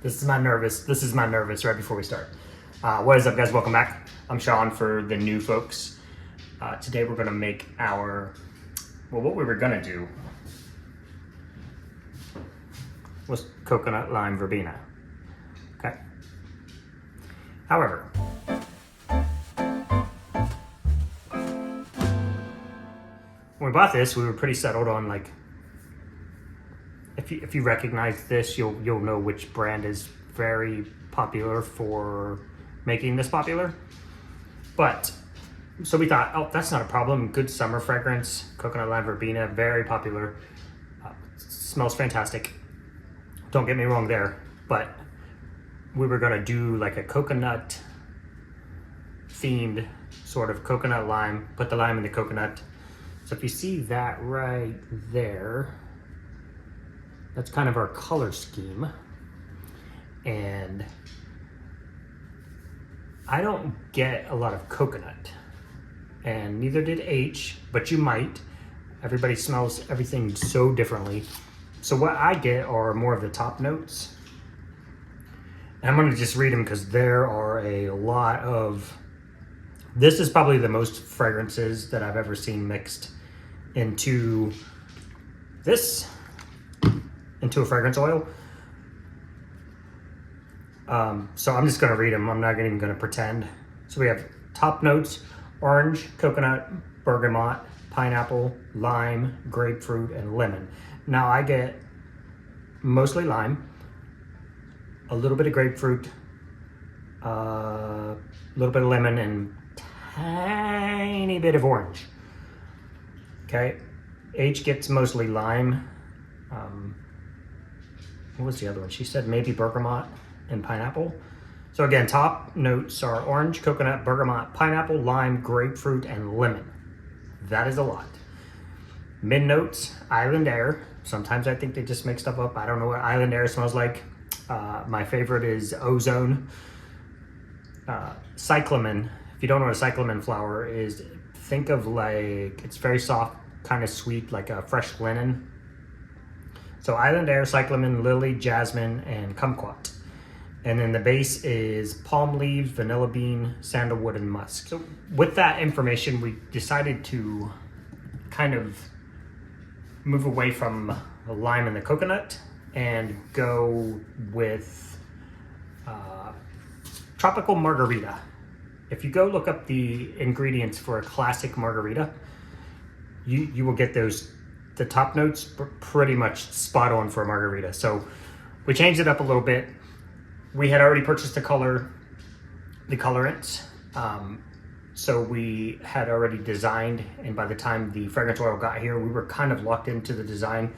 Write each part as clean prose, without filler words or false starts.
This is my nervous right before we start. What is up, guys? Welcome back. I'm Sean for the new folks. Today we're gonna make our, what we were gonna do was coconut lime verbena. Okay. However, when we bought this, we were pretty settled on, like, if you recognize this, you'll know which brand is very popular for making this popular. But so we thought, oh, that's not a problem. Good summer fragrance, coconut lime verbena, very popular. Smells fantastic. Don't get me wrong there, but we were gonna do like a coconut themed sort of coconut lime. Put the lime in the coconut. So if you see that right there, that's kind of our color scheme. And I don't get a lot of coconut, and neither did H, but you might. Everybody smells everything so differently. So what I get are more of the top notes. And I'm gonna just read them because there are a lot of, this is probably the most fragrances that I've ever seen mixed into a fragrance oil. So I'm just gonna read them. I'm not even gonna pretend. So we have top notes: orange, coconut, bergamot, pineapple, lime, grapefruit, and lemon. Now I get mostly lime, a little bit of grapefruit, a little bit of lemon, and tiny bit of orange. Okay, H gets mostly lime. What was the other one? She said maybe bergamot and pineapple. So again, top notes are orange, coconut, bergamot, pineapple, lime, grapefruit, and lemon. That is a lot. Mid notes, island air. Sometimes I think they just make stuff up. I don't know what island air smells like. My favorite is ozone. Cyclamen. If you don't know what a cyclamen flower is, think of, like, it's very soft, kind of sweet, like a fresh linen. So island air, cyclamen, lily, jasmine, and kumquat. And then the base is palm leaves, vanilla bean, sandalwood, and musk. So with that information, we decided to kind of move away from the lime and the coconut and go with tropical margarita. If you go look up the ingredients for a classic margarita, you will get those, the top notes pretty much spot on for a margarita. So we changed it up a little bit. We had already purchased the colorants. So we had already designed, and by the time the fragrance oil got here, we were kind of locked into the design.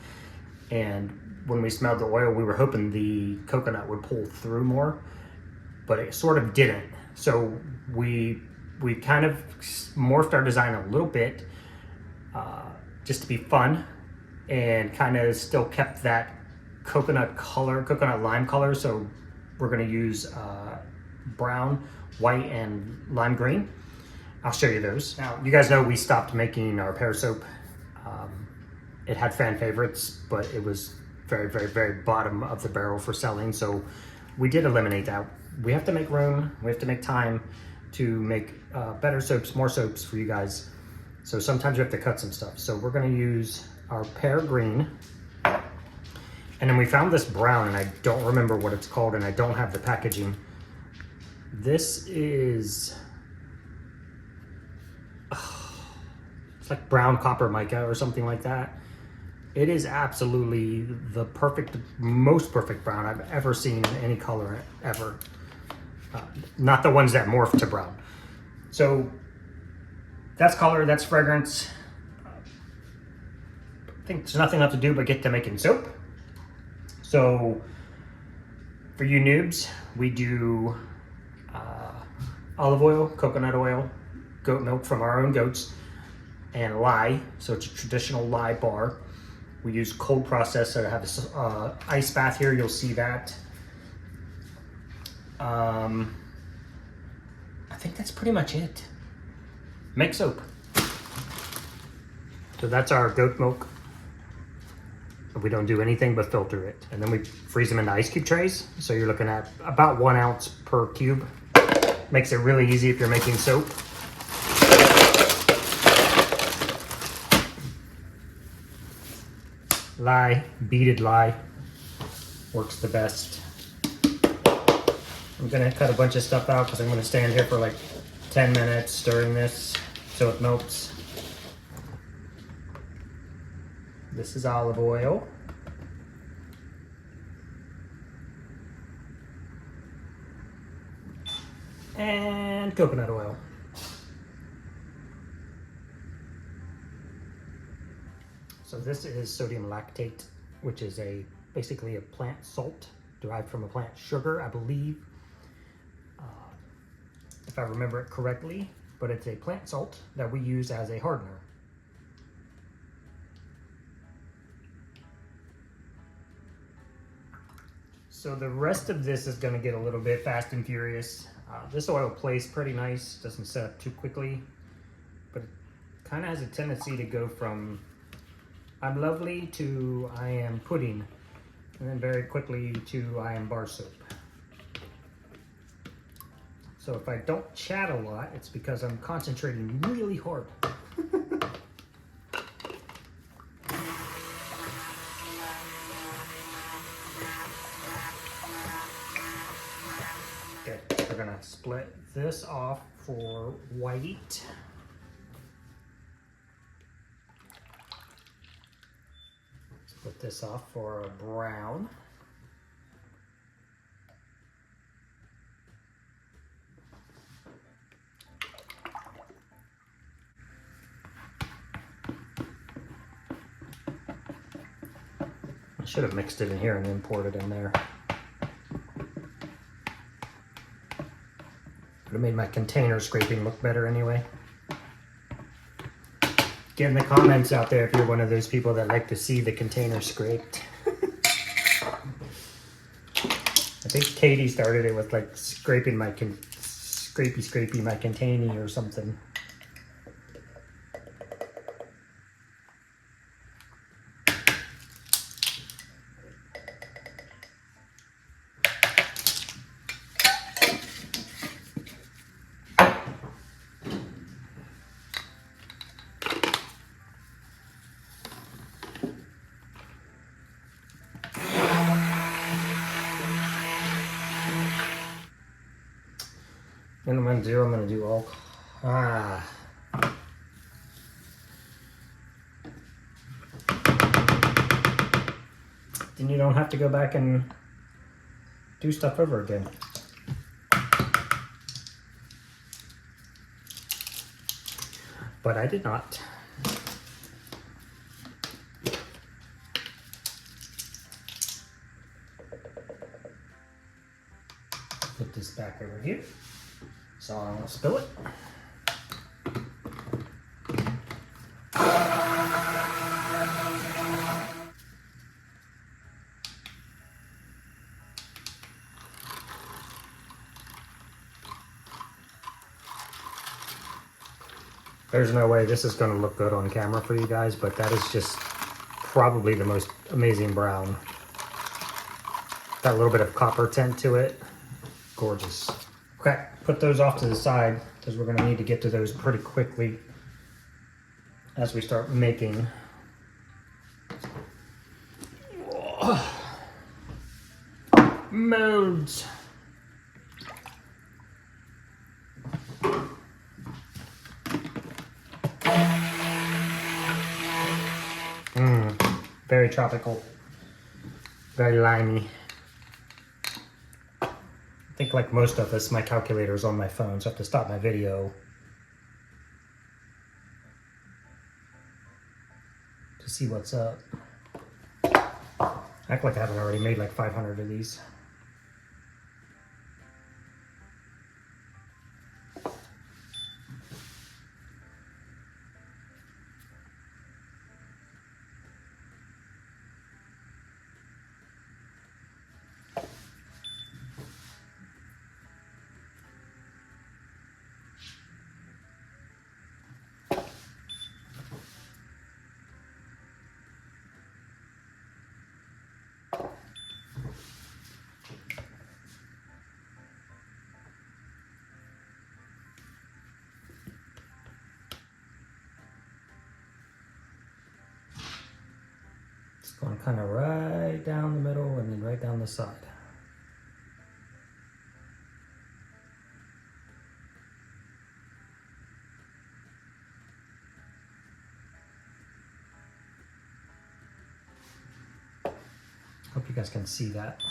And when we smelled the oil, we were hoping the coconut would pull through more, but it sort of didn't. So we kind of morphed our design a little bit, just to be fun, and kind of still kept that coconut color, coconut lime color. So we're gonna use brown, white, and lime green. I'll show you those. Now, you guys know we stopped making our pear soap. It had fan favorites, but it was very, very, very bottom of the barrel for selling. So we did eliminate that. We have to make room, we have to make time to make better soaps, more soaps for you guys. So sometimes we have to cut some stuff. So we're gonna use our pear green. And then we found this brown, and I don't remember what it's called, and I don't have the packaging. This is, it's like brown copper mica or something like that. It is absolutely the perfect, most perfect brown I've ever seen in any color ever. Not the ones that morph to brown. So that's color, that's fragrance. I think there's nothing left to do but get to making soap. So for you noobs, we do olive oil, coconut oil, goat milk from our own goats, and lye. So it's a traditional lye bar. We use cold process. So I have this ice bath here. You'll see that. I think that's pretty much it. Make soap. So that's our goat milk. We don't do anything but filter it. And then we freeze them into ice cube trays. So you're looking at about 1 ounce per cube. Makes it really easy if you're making soap. Lye, beaded lye, works the best. I'm gonna cut a bunch of stuff out because I'm gonna stand here for like 10 minutes stirring this so it melts. This is olive oil. And coconut oil. So this is sodium lactate, which is basically a plant salt derived from a plant sugar, I believe, if I remember it correctly, but it's a plant salt that we use as a hardener. So the rest of this is going to get a little bit fast and furious. This oil plays pretty nice, doesn't set up too quickly, but it kind of has a tendency to go from I'm lovely to I am pudding, and then very quickly to I am bar soap. So if I don't chat a lot, it's because I'm concentrating really hard. Okay, we're gonna split this off for white. Split this off for brown. I should have mixed it in here and then poured it in there. Would have made my container scraping look better anyway. Get in the comments out there if you're one of those people that like to see the container scraped. I think Katie started it with like scraping my scrapey my container or something. And I'm gonna do all, Then you don't have to go back and do stuff over again. But I did not. Put this back over here. So I'm gonna spill it. There's no way this is gonna look good on camera for you guys, but that is just probably the most amazing brown. Got a little bit of copper tint to it. Gorgeous. Okay, put those off to the side because we're gonna need to get to those pretty quickly as we start making. Molds. Very tropical, very limey. I think like most of us, my calculator is on my phone, so I have to stop my video to see what's up. Act like I haven't already made like 500 of these. Going kind of right down the middle and then right down the side. Hope you guys can see that.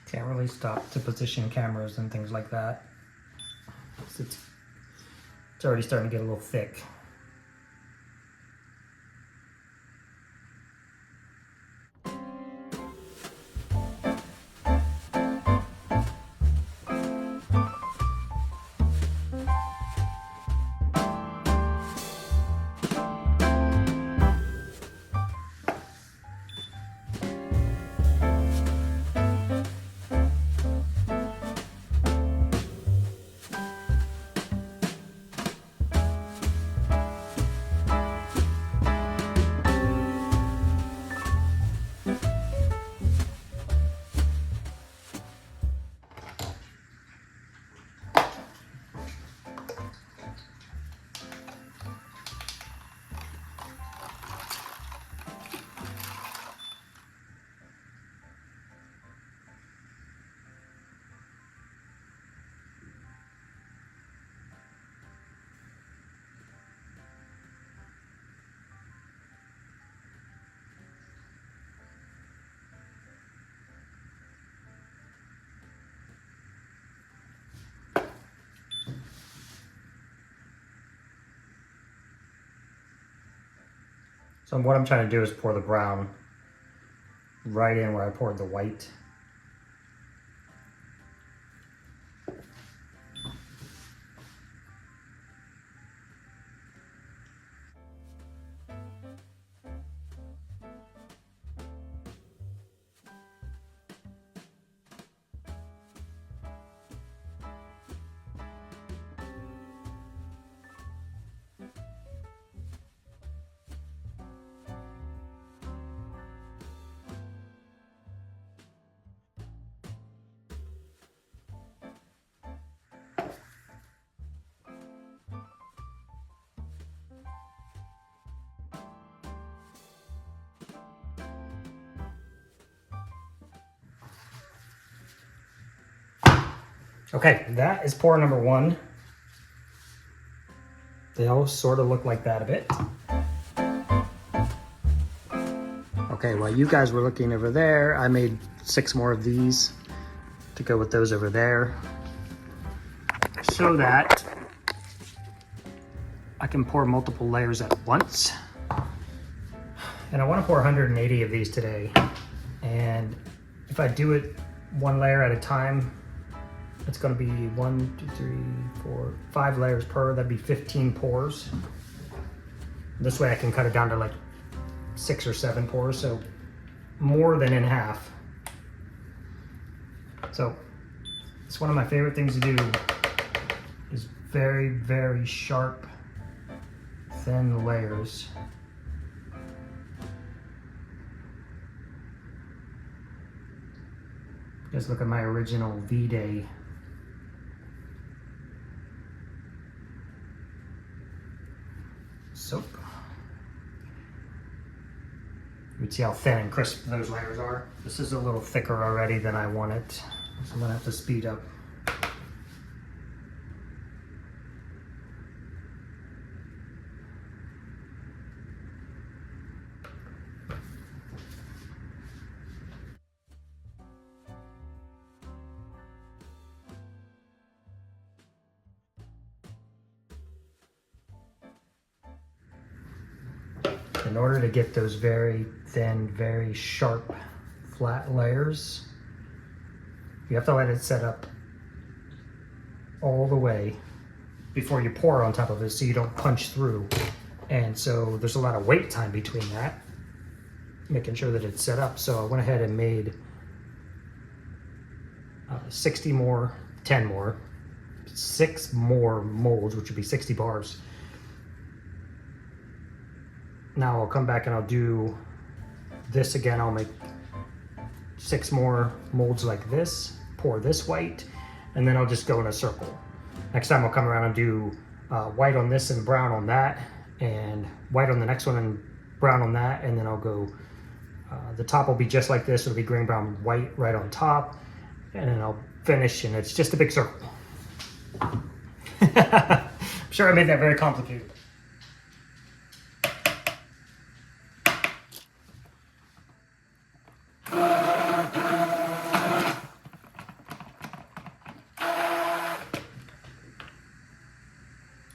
Can't really stop to position cameras and things like that. It's already starting to get a little thick. So what I'm trying to do is pour the brown right in where I poured the white. Okay, that is pour number one. They all sort of look like that a bit. Okay, while you guys were looking over there, I made 6 more of these to go with those over there, so that I can pour multiple layers at once. And I want to pour 180 of these today. And if I do it one layer at a time, it's going to be 1, 2, 3, 4, 5 layers per. That'd be 15 pours. This way I can cut it down to like 6 or 7 pours, so more than in half. So it's one of my favorite things to do, is very, very sharp, thin layers. Just look at my original V-Day. Soap. You can see how thin and crisp those layers are. This is a little thicker already than I want it, so I'm gonna have to speed up. In order to get those very thin, very sharp, flat layers, you have to let it set up all the way before you pour on top of it, so you don't punch through. And so there's a lot of wait time between that, making sure that it's set up. So I went ahead and made 60 more, 10 more, 6 more molds, which would be 60 bars. Now I'll come back and I'll do this again. I'll make 6 more molds like this, pour this white, and then I'll just go in a circle. Next time I'll come around and do white on this and brown on that, and white on the next one and brown on that, and then I'll go, the top will be just like this. It'll be green, brown, white right on top, and then I'll finish, and it's just a big circle. I'm sure I made that very complicated.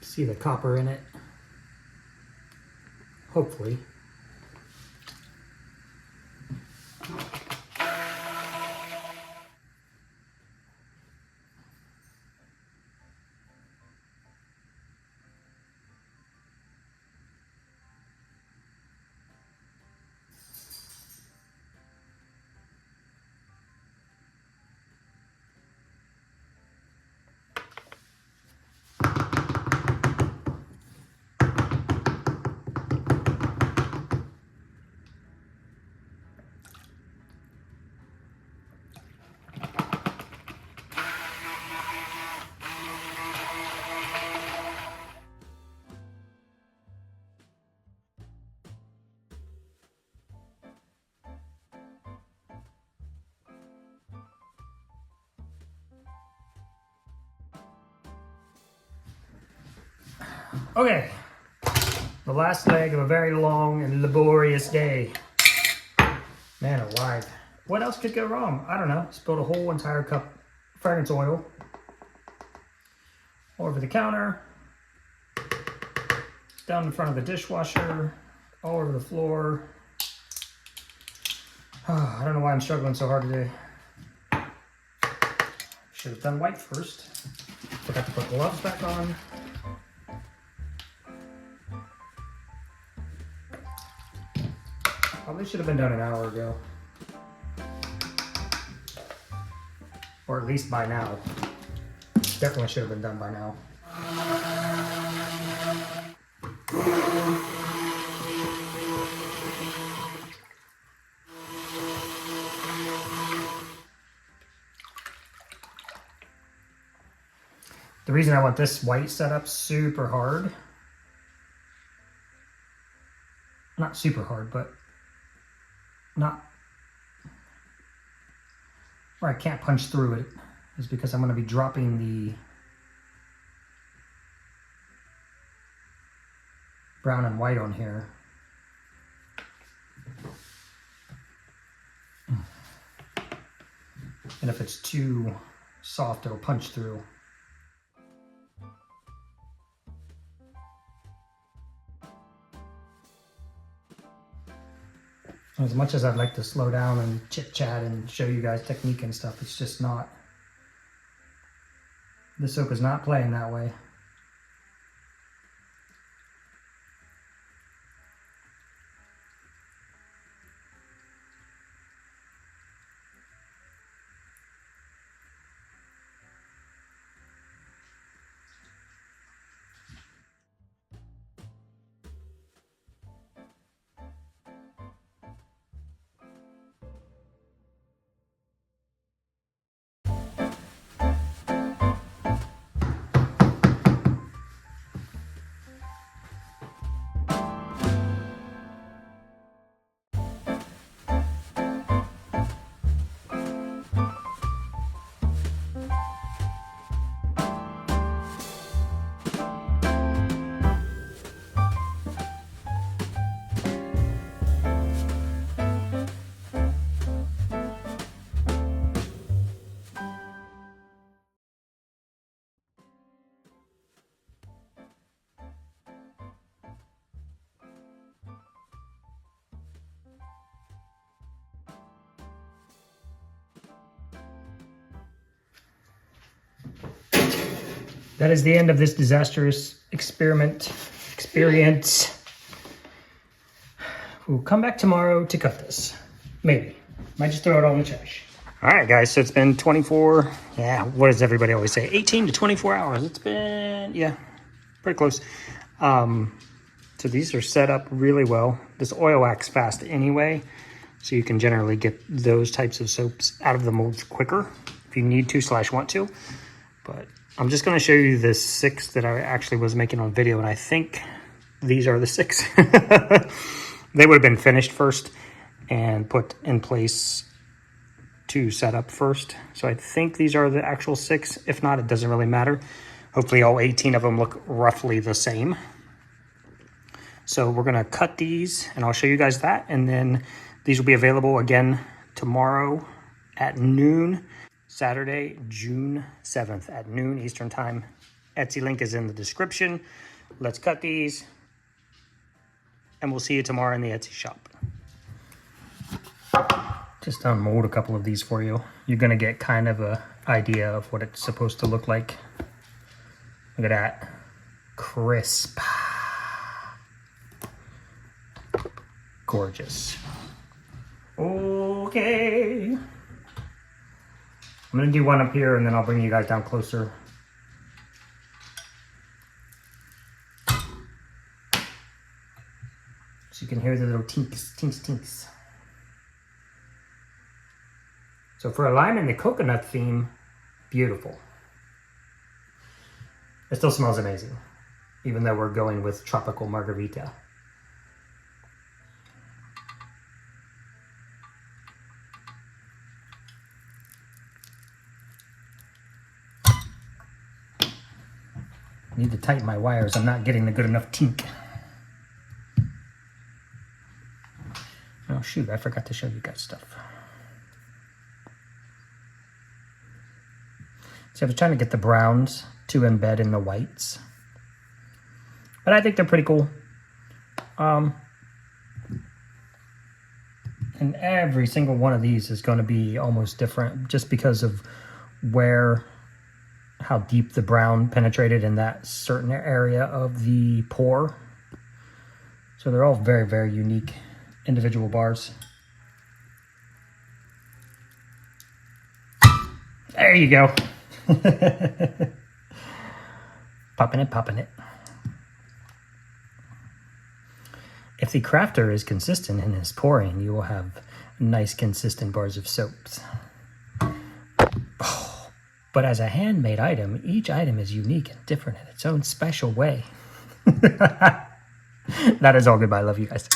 See the copper in it, hopefully. Okay, the last leg of a very long and laborious day. Man alive. What else could go wrong? I don't know. Spilled a whole entire cup of fragrance oil all over the counter, down in front of the dishwasher, all over the floor. I don't know why I'm struggling so hard today. Should have done white first. Forgot to put gloves back on. Probably should have been done an hour ago. Or at least by now. Definitely should have been done by now. The reason I want this white setup super hard, not super hard, but not where I can't punch through it, is because I'm going to be dropping the brown and white on here. And if it's too soft, it'll punch through. As much as I'd like to slow down and chit chat and show you guys technique and stuff, it's just not. This soap is not playing that way. That is the end of this disastrous experience. We'll come back tomorrow to cut this. Maybe. Might just throw it all in the trash. All right, guys, so it's been 24, yeah, what does everybody always say? 18 to 24 hours. It's been, yeah, pretty close. So these are set up really well. This oil acts fast anyway, so you can generally get those types of soaps out of the molds quicker if you need to / want to. But I'm just going to show you the 6 that I actually was making on video, and I think these are the 6. They would have been finished first and put in place to set up first. So I think these are the actual 6. If not, it doesn't really matter. Hopefully all 18 of them look roughly the same. So we're gonna cut these and I'll show you guys that. And then these will be available again tomorrow at noon, Saturday, June 7th at noon Eastern time. Etsy link is in the description. Let's cut these and we'll see you tomorrow in the Etsy shop. Just unmold a couple of these for you. You're gonna get kind of a idea of what it's supposed to look like. Look at that, crisp. Gorgeous. Okay. I'm gonna do one up here and then I'll bring you guys down closer. So you can hear the little tinks, tinks, tinks. So for a lime and the coconut theme, beautiful. It still smells amazing, even though we're going with tropical Margarita. I need to tighten my wires. I'm not getting the good enough tink. Oh shoot, I forgot to show you guys stuff. So I was trying to get the browns to embed in the whites, but I think they're pretty cool. And every single one of these is going to be almost different just because of how deep the brown penetrated in that certain area of the pour. So they're all very, very unique individual bars. There you go. Popping it, popping it. If the crafter is consistent in his pouring, you will have nice, consistent bars of soaps. Oh, but as a handmade item, each item is unique and different in its own special way. That is all. Goodbye. I love you guys.